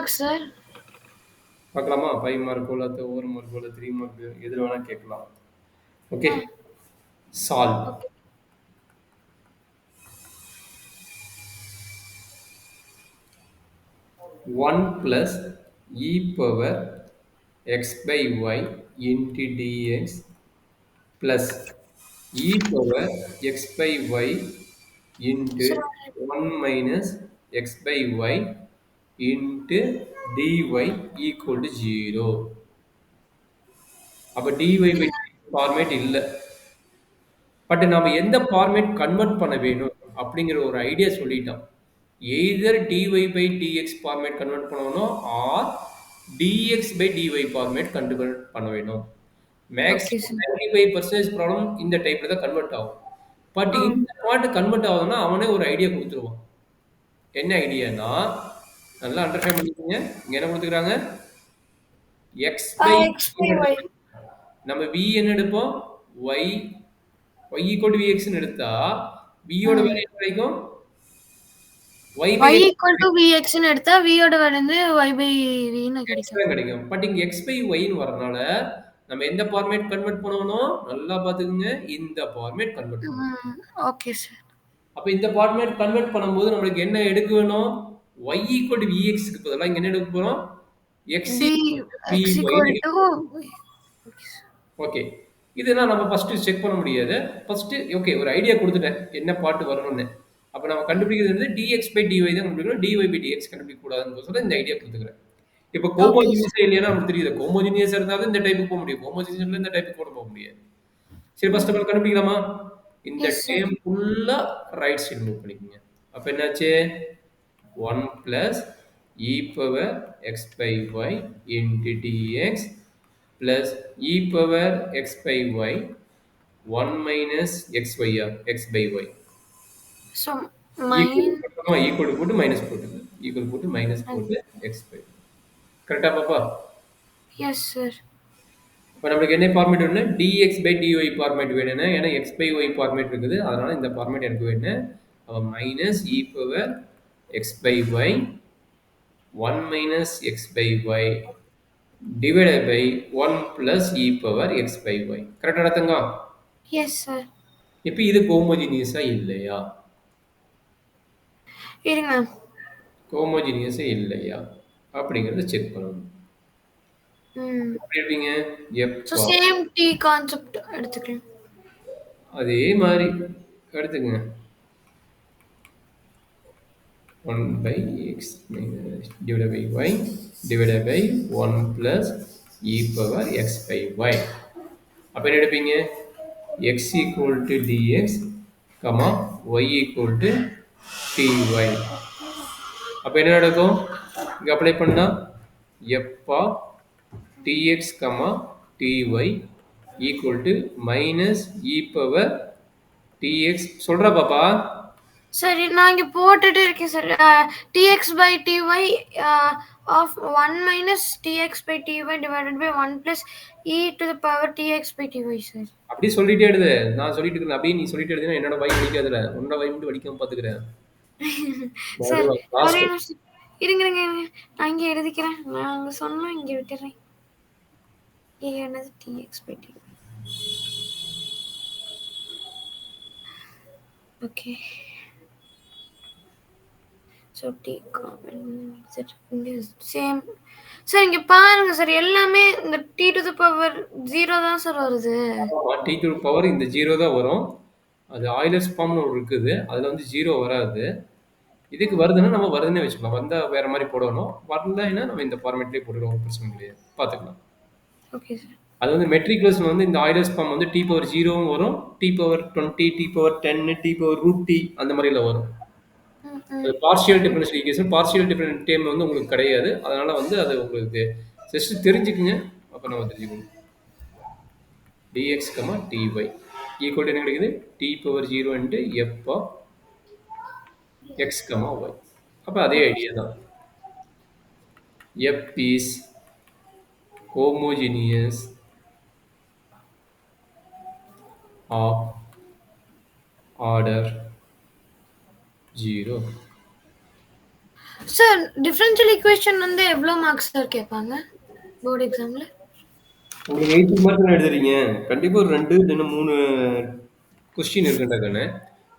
Marks sir. பார்க்கலாமா? 5 Marco இல்ல 1 Marco இல்ல 3 மார்க் எதுல வேணா கேட்கலாம். Okay. Ah. Solve. Okay. 1 plus e power x by y into dx plus e power x by y into sir 1 minus x by y into dy equal to 0. அப்ப dy by இல்ல. Format இல்ல. But நாம எந்த format convert பண்ண வேணும் அப்படிங்கிற ஒரு idea சொல்லிட்டோம். Either dy by dx format convert பண்ணணும் or dx by dy format convert பண்ண வேணும். Okay maximum sir. 95% ப்ராப்ளம் இந்த டைப்ல தான் கன்வெர்ட் ஆகும். பட் ஆ. இந்த பார்ட் கன்வெர்ட் ஆகுதுன்னா அவனே ஒரு ஐடியா கொடுத்துருவான். என்ன ஐடியானா நல்லா அண்டர்ஸ்டாண்ட் பண்ணிக்கோங்க. இங்க என்ன கொடுத்துக்கிறாங்க? x by x by y. நம்ம v என்ன எடுப்போம்? y equal to vx ன்னு எடுத்தா v யோட ம். வேல்யூ என்ன கிடைக்கும்? y by y x equal to vxன்னு எடுத்தா v யோட வேல்யூ வந்து y பை vன்னு கிடைக்கும். தான் கிடைக்கும். பட் இங்க x by y ன்னு வரனால நம்ம எந்த ஃபார்மேட் கன்வெர்ட் பண்ணணும்? நல்லா பார்த்துக்கங்க. இந்த ஃபார்மேட் கன்வெர்ட் பண்ணணும். ம். Okay sir. அப்ப இந்த ஃபார்மேட் கன்வெர்ட் பண்ணும்போது நம்மளுக்கு என்ன எடுக்க வேணும்? y equal to vx க்கு பதிலா இங்க என்ன எடுக்க போறோம்? x v equal to x vy ன்னு ஈக்குவல் எடுக்க டு ஓகே. இதெல்லாம் நம்ம ஃபர்ஸ்ட் செக் பண்ண முடியாது. ஃபர்ஸ்ட் ஓகே ஒரு ஐடியா குடுத்துட்டேன். என்ன பார்ட் வரணும்னு. அப்ப நம்ம கண்டுபிடிக்கிறது வந்து dx by dy தான் கண்டுபிடிக்கணும். dy by dx கண்டுபிடிக்க கூடாதுன்னு இந்த ஐடியா குடுத்துக்கிறேன். இப்ப ஓகே சார். ஹோமோஜீனியஸா இல்லையான்னு நமக்கு தெரியுது. ஹோமோஜீனியஸா இருந்தாலும் இந்த டைப்புக்கு போக முடியும். ஹோமோஜீனியஸ் இல்ல இந்த டைப்புக்கு கூட போக முடியாது. சரி ஃபர்ஸ்ட் ஆஃப் ஆல் கண்டுபிடிக்கலாமா? இந்த எஸ் சார். டேர்ம் ஃபுல்லா ரைட் சைடு மூவ் பண்ணிக்கோங்க. அப்ப என்னாச்சு? 1 plus e power x by y into dx plus e power x by y 1 minus xy x by y so equal மைன் equal போட்டு minus போட்டுங்க equal போட்டு மைனஸ் போட்டு x by கரெக்டா பாப்பா? Yes sir. இப்போ நம்மளுக்கு என்ன ஃபார்மேட் வேணும்? dx by dy ஃபார்மேட் வேணும். ஏன்னா x by y ஃபார்மேட் இருக்குது. அதனால இந்த ஃபார்மேட் எனக்கு வேணும். அப்ப minus e power x by y 1 minus x by y divided by 1 plus e power x by y. கரெக்டா நடத்துங்க? S sir. இப்போ இது ஹோமோஜீனியஸா இல்லையா? இருங்க. ஹோமோஜீனியஸா இல்லையா? அப்படிங்கறத செக் பண்ணணும். ம். எப்படி இருப்பீங்க? ஸோ எப்பா சேம் டி கான்செப்ட் எடுத்துக்கலாம். அதே மாதிரி எடுத்துக்கங்க. 1 by x minus divided by y divided by 1 plus e power x by y. அப்ப என்ன எடுப்பீங்க? x equal to dx, y equal to dy. அப்ப என்ன நடக்கும்? இங்க அப்ளை பண்ணா எப்பா dx, dy equal to minus e power dx சொல்றா பாப்பா? சரி நான் இங்க போட்டுட்டு இருக்கேன் sir. dx by dy of 1 minus dx by dy divided by 1 plus e to the power dx by dy sir. அப்படி சொல்லிட்டே எழுது. நான் சொல்லிட்டு இருக்கேன். அப்படியே நீ சொல்லிட்டே எழுதுனா என்னோட வாய் வலிக்காதுல. உன்னோட வாய் மட்டும் வலிக்காம பாத்துக்கிறேன். சார் ஒரே லாஸ்ட் நிமிஷம். இருங்க இருங்க இருங்க. நான் இங்க எழுதிக்கிறேன். நான் அங்க சொன்னா இங்க விட்டுறேன். என்னது dx by dy. Okay. So d common sir இங்கே சேம் சார் இங்கே பாருங்க சார் எல்லாமே இந்த டி டு த பவர் 0 தான் சார் வருது. டி டு பவர் இந்த 0 தான் வரும். அது ஆயிலர்ஸ் ஃபார்ம்னு ஒரு இருக்குது. அதுல வந்து 0 வராது. இதுக்கு வருதுன்னா நம்ம வருதுன்னே வச்சுக்கலாம். வந்தா வேற மாதிரி போடணும். வரலைன்னா நம்ம இந்த ஃபார்மேட்லயே போட்டுக்கலாம். ஒரு பிரச்சனை கிடையாது. பாத்துக்கலாம். Okay sir. அது வந்து மெட்ரிகுலஸ் வந்து இந்த ஆயிலர்ஸ் ஃபார்ம் வந்து டி பவர் 0வும் வரும், d power 20, d power 10, d power root d அந்த மாதிரில வரும். அது partial differential equation. Partial different term வந்து உங்களுக்கு கிடையாது. அதனால வந்து அது உங்களுக்கு ஜஸ்ட் தெரிஞ்சுக்குங்க. அப்ப நம்ம தெரிஞ்சுக்கணும். dx, dy ஈக்குவல் என்ன கிடைக்குது? D power 0 into f of x, y. அப்ப அதே ஐடியா தான். f is homogeneous of order 0. Sir differential equation வந்து எவ்வளோ மார்க்ஸ் சார் கேட்பாங்க போர்டு எக்ஸாமில்? உங்களுக்கு 80 மார்க் தானே எழுதுறீங்க. கண்டிப்பா ஒரு 2 இல்லன்னா 3 கொஸ்டின் இருக்குண்டா கண்ணு.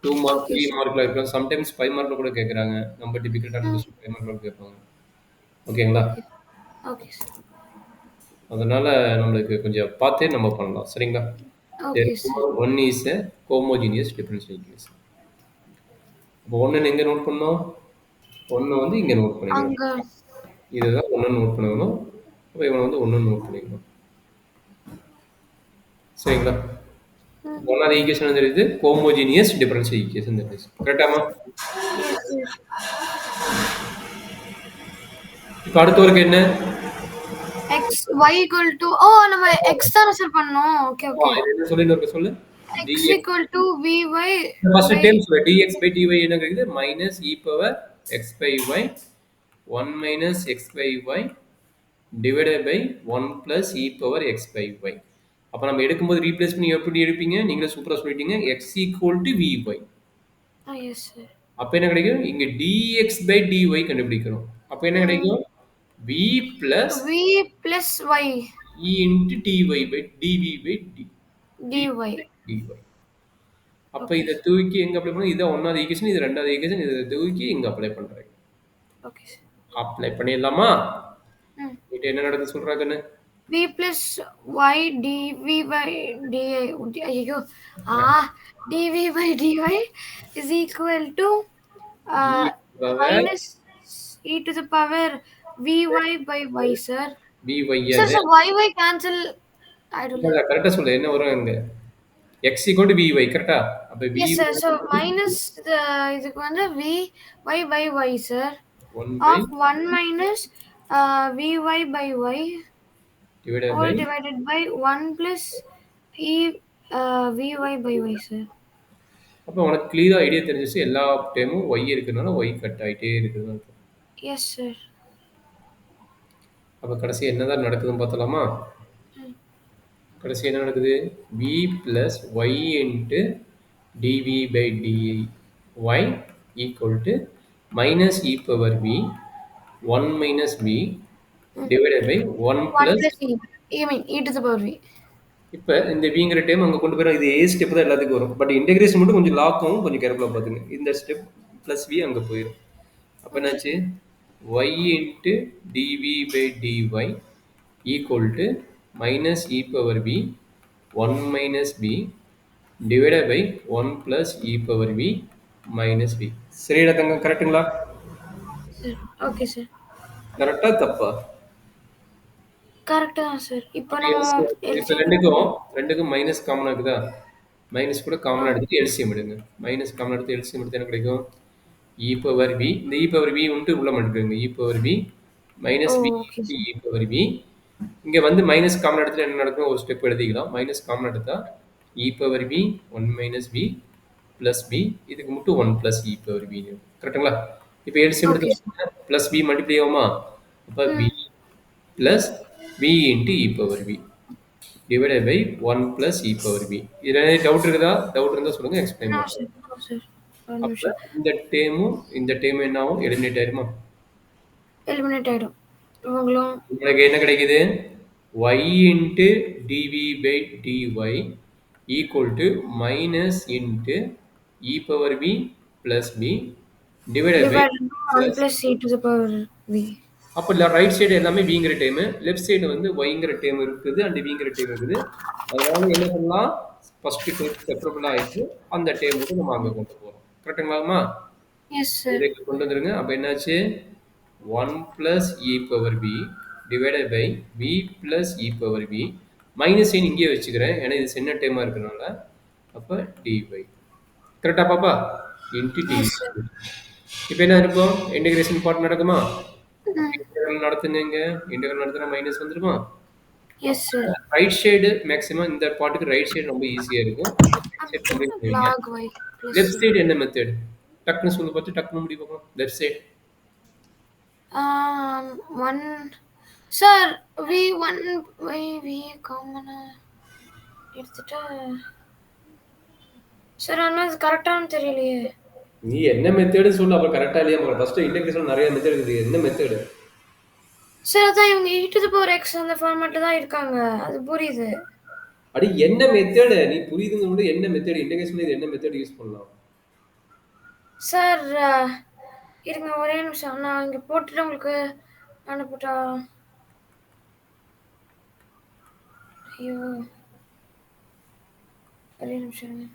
2 மார்க், ஓகே 3 சார். மார்க்ல இருக்கலாம். சம்டைம்ஸ் 5 மார்க்ல கூட கேட்கறாங்க. ரொம்ப டிஃபிகல்ட்டான ம். கொஸ்டின் 5 மார்க்ல கேட்பாங்க. ஓகேங்களா? ஓகே. Okay sir. அதனால நம்மளுக்கு கொஞ்சம் பார்த்தே நம்ம பண்ணலாம். சரிங்களா? Okay sir. Therefore, 1 is a homogeneous differential equation. அப்போ 1 எங்க நோட் பண்ணோம்? 1 வந்து இங்க நோட் பண்ணிக்கணும். அங்கே. இதுதான் 1 நோட் பண்ணணும். அப்ப இவன வந்து 1 நோட் பண்ணிக்கணும். சரிங்களா? ம். 1வது ஈக்குவேஷன் வந்து இது homogeneous differential equation that is. கரெக்ட்டாமா? Yes sir. இப்ப அடுத்த ஒர்க் என்ன? எக்ஸ் ஒய் ஈக்குவல் டு ஓ நம்ம எக்ஸ் தானே சார் பண்ணோம். Okay okay. இது என்ன சொல்லு இன்னொரு சொல்லு. X dx equal to v y first by. Time சொல்லு. dx by dy என்ன கிடைக்குது? Minus e power x by y 1 minus x by y divided by 1 plus e power x by y. அப்ப நம்ம எடுக்கும்போது ரீப்ளேஸ் பண்ணி எப்படி எடுப்பீங்க? நீங்களே சூப்பரா சொல்லிட்டீங்க. x equal to vy. S sir. அப்ப என்ன கிடைக்கும்? இங்க dx by dy கண்டுபிடிக்கணும். அப்ப என்ன கிடைக்கும்? v plus v plus y e into dy by dv by dy. dy. அப்ப ஓகே இத சார். தூக்கி எங்க அப்ளை பண்ணணும்? இதான் 1வது ஈக்குவேஷன், இது 2வது ஈக்குவேஷன். இத தூக்கி இங்க அப்ளை பண்றேன். Okay sir. அப்ளை பண்ணிடலாமா? ம். இது என்ன நடக்குது சொல்றா கண்ணு? v plus y dv by di. ஐயோ ஆ dv by dy is equal to e power minus e to the power vy by y sir. vy Sir, அது. so y cancel ஆயிடும்ல? இல்ல கரெக்ட்டா சொல்லு. என்ன வரும் இங்க? x equal to vy கரெக்ட்டா? அப்ப vy Yes sir. So minus the இதுக்கு வந்து vy by y sir 1 by of 1 minus vy by y divided by. all divided by 1 plus e vy by y sir. அப்ப உனக்கு கிளியரா idea தெரிஞ்சிச்சு. எல்லா டைமும் y இருக்கிறதுனால y கட் ஆயிட்டே இருக்குதுன்னு அர்த்தம். Yes sir. அப்ப கடைசி என்னதான் நடக்குதுன்னு பார்த்தலாமா? Mm. கடைசி என்ன நடக்குது? v plus y into dv by dy equal to minus e power v 1 minus v divided by 1 1 plus. plus e. You mean e to the power v. இப்ப இந்த விங்கிற டைம் அங்க கொண்டு போயிடும். இது ஏ ஸ்டெப் தான் எல்லாத்துக்கும் வரும். பட் இன்டகிரேஷன் மட்டும் கொஞ்சம் லாக் ஆகும். கொஞ்சம் கேர்ஃபுல்லா பாத்துங்க. இந்த ஸ்டெப் பிளஸ் வி அங்க போயிடும். அப்ப Okay. என்னாச்சு? y into dv by dy equal to minus e power v 1 minus v divided by 1 plus e power v minus v. சரிடா தங்கம், கரெக்ட்டுங்களா? Sir. Okay sir. கரெக்டா தப்பா? கரெக்ட் தான் சார். இப்போ அப்ப நம்ம LCM இப்ப எல்சிஎம் ரெண்டுக்கும் எடுக்கணும். ரெண்டுக்கும் மைனஸ் காமனா இருக்குதா? மைனஸ் கூட ஆ. காமனா எடுத்துட்டு எல்சிஎம் எடுங்க. மைனஸ் காமனா எடுத்து எல்சிஎம் எடுத்து என்ன கிடைக்கும்? e power v. இந்த e பவர் v உண்டு உள்ள மல்டிப்ளை e பவர் v ஓ minus v okay into sir. e power v. இங்க வந்து மைனஸ் காமன் எடுத்துட்டு என்ன நடக்கும்? ஒரு ஸ்டெப் எழுதிக்கலாம். மைனஸ் காமன் எடுத்தா e power v 1 minus v plus v. இதுக்கு மட்டும் 1 பிளஸ் e பவர் v. கரெக்ட்டுங்களா? இப்போ எல்சிஎம் ஓகே சார். எடுத்து பிளஸ் v மல்டிப்ளை ஆகுமா? அப்ப v ம். Plus v into e power v divided by 1 plus e power v. இதுல டவுட் இருக்குதா? டவுட் இருந்தா சொல்லுங்க, எக்ஸ்பிளைன் நோ பண்றேன். சார். No sir. ஒரு அப்ப நிமிஷம். இந்த டேமும் என்ன ஆகும்? எலிமினேட் ஆயிருமா? எலிமினேட் ஆயிடும். இவங்களும் உங்களுக்கு என்ன கிடைக்குது? y into dv by dy equal to minus into e power v plus v divided by divided by 1 plus. plus e to the power v. அப்போ ரைட் சைடு எல்லாமே விங்கிற டைமு, லெஃப்ட் சைடு வந்து ஒய்ங்கிற டைம் இருக்குது and விங்கிற term இருக்குது. அதனால என்ன பண்ணலாம்? ஃபர்ஸ்ட் டைம் செப்பரபிளாக ஆயிடுச்சு. அந்த டைம் மட்டும் நம்ம அங்கே கொண்டு போகிறோம். கரெக்டுங்களாமா? Yes sir. இதுக்கு கொண்டு வந்துருங்க. அப்போ என்னாச்சு? 1 plus e power v divided by v plus e power v minus sign இங்கேயே வச்சுக்கிறேன். ஏன்னா இது சின்ன டைமாக இருக்கிறனால. அப்போ dy. கரெக்டா பாப்பா? Into dy. S sir. இப்போ என்ன இருக்கும்? இன்டகிரேஷன் பார்ட் நடக்குமா? ம். இன்டெக்ரல் நடத்துனீங்க. இன்டெக்ரல் நடத்தினா மைனஸ் வந்துருமா? Yes sir. Right side maximum இந்த பார்ட்டுக்கு ரைட் சைடு ரொம்ப ஈஸியா இருக்கும். லெஃப்ட் சைடு கம்ப்ளீட் பண்ணுவீங்க. log y plus left c. Side என்ன மெத்தட்? டக்குன்னு சொல்லு பார்த்து டக்குன்னு முடிவு பார்க்கலாம். Left side 1 sir v1 by v காமனா எடுத்துட்டா சார். ஆனால் அது கரெக்டானு தெரியலையே. நீ என்ன மெத்தேடு சொல்லு அப்ப கரெக்டா இல்லையா ஃபர்ஸ்ட் இன்டெகிரேஷன் நிறைய மெத்தட் இருக்குது என்ன மெத்தேடு சார் அதான் இவங்க e to the power x அந்த ஃபார்மேட்ல தான் இருக்காங்க, அது புரியுது. அடி என்ன மெத்தேடு நீ புரியுதுங்க என்ன மெத்தேடு இன்டெகிரேஷன் இது என்ன மெத்தேடு யூஸ் பண்ணலாம் சார் இருங்க ஒரே நிமிஷம், நான் இங்க போட்டுட்டு உங்களுக்கு அனுப்பிட்டா. ஐயோ ஒரே நிமிஷம் இருங்க.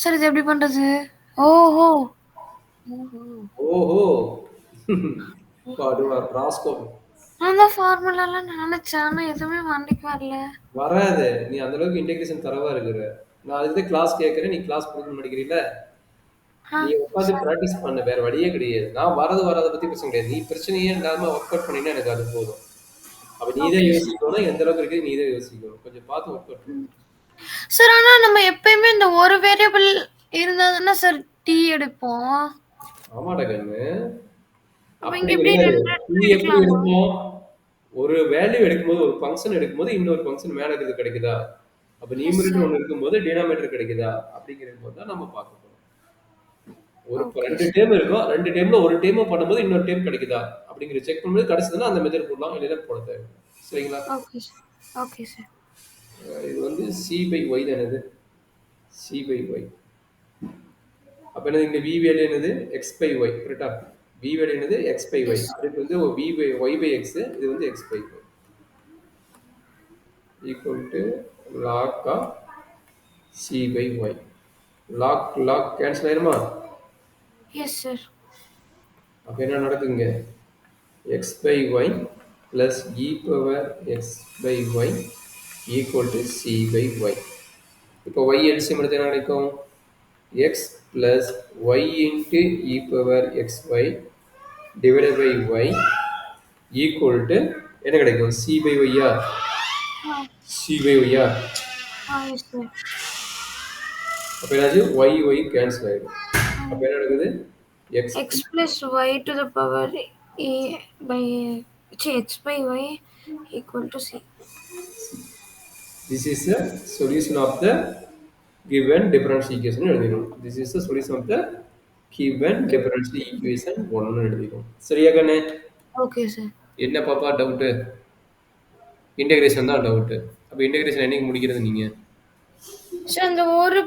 சார் இது எப்படி பண்றது? ஓஹோ ஓஹோ ஓஹோ பாடுவா ராஸ்கோ அந்த ஃபார்முலாலாம் நினைச்சேன், ஆனா எதுவுமே மண்டைக்கு வரல. வராது நீ அந்த அளவுக்கு இன்டெகிரேஷன் தரவா இருக்கிற நான் அதுக்கு கிளாஸ் கேட்கறேன் நீ கிளாஸ் கொடுக்க மாட்டேங்கிறீல்ல நீ உட்காந்து சார் ப்ராக்டிஸ் பண்ண வேற வழியே கிடையாது நான் வராத பத்தி பிரச்சனை கிடையாது நீ பிரச்சனையே இல்லாம ஒர்க் அவுட் பண்ணினா எனக்கு அது போதும் அப்ப நீ தான் ஓகே சார். யோசிக்கணும் எந்த அளவுக்கு இருக்குது நீ தான் யோசிக்கணும் கொஞ்சம் பார்த்து ஒர்க் அவுட் பண்ணு சார் ஆனா நம்ம எப்பயுமே இந்த ஒரு வேரியபிள் இருந்தா தானே சார் டி எடுப்போம். ஆமாடா கண்ணு அப்ப அப்படி இங்க எப்படி கிடையாது ரெண்டு நீ இடத்துல எப்படி எடுக்கலாமா? எடுப்போம் ஒரு வேல்யூ எடுக்கும்போது ஒரு ஃபங்க்ஷன் எடுக்கும்போது இன்னொரு ஃபங்க்ஷன் மேல இருக்கிறது கிடைக்குதா அப்ப எஸ் நியூமரேட்டர் சார். ஒன்று இருக்கும்போது டினாமேட்டர் கிடைக்குதா அப்படிங்கிற போது தான் நம்ம பார்க்க போறோம் ஒரு ஓகே ரெண்டு சார். டேம் இருக்கும் ரெண்டு டேம்ல ஒரு டேம் பண்ணும்போது இன்னொரு டேம் கிடைக்குதா அப்படிங்கிற செக் பண்ணும்போது கிடைச்சதுன்னா அந்த மெத்தட் போடலாம் இல்லைன்னா போட தேவை சரிங்களா ஓகே சார். Okay sir. இது வந்து சி பை ஒய் தான் என்னது சி பை ஒய் அப்ப என்னது இங்க வி வேல்யூ என்னது எக்ஸ் பை ஒய் கரெக்டா வி வேல்யூ என்னது எக்ஸ் பை ஒய் எஸ். அதுக்கு வந்து v by y by x இது வந்து x by y equal to log of c by y log log cancel ஆயிருமா எஸ் சார். அப்ப என்ன நடக்குங்க x by y plus e power x by y equal to c by y இப்போ y எல்சியம் எடுத்து என்ன கிடைக்கும் x plus y into e power x y divided by y equal to என்ன கிடைக்கும் சி பை ஒய்யா சி பை ஒய்யா yes sir. அப்போ என்னாச்சு ஒய் ஒய் கேன்சல் ஆகிடும் அப்போ என்ன நடக்குது x x plus y to the power a by x by y equal to c. This is the solution of the given differential equation எழுதிடும் this is the solution of the given differential equation ஒன்னு எழுதிடும் சரியா கண்ணே okay sir. என்ன பாப்பா doubt integration தான் doubt அப்போ integration என்னைக்கு முடிக்கிறது நீங்கள் சார் அந்த ஒரு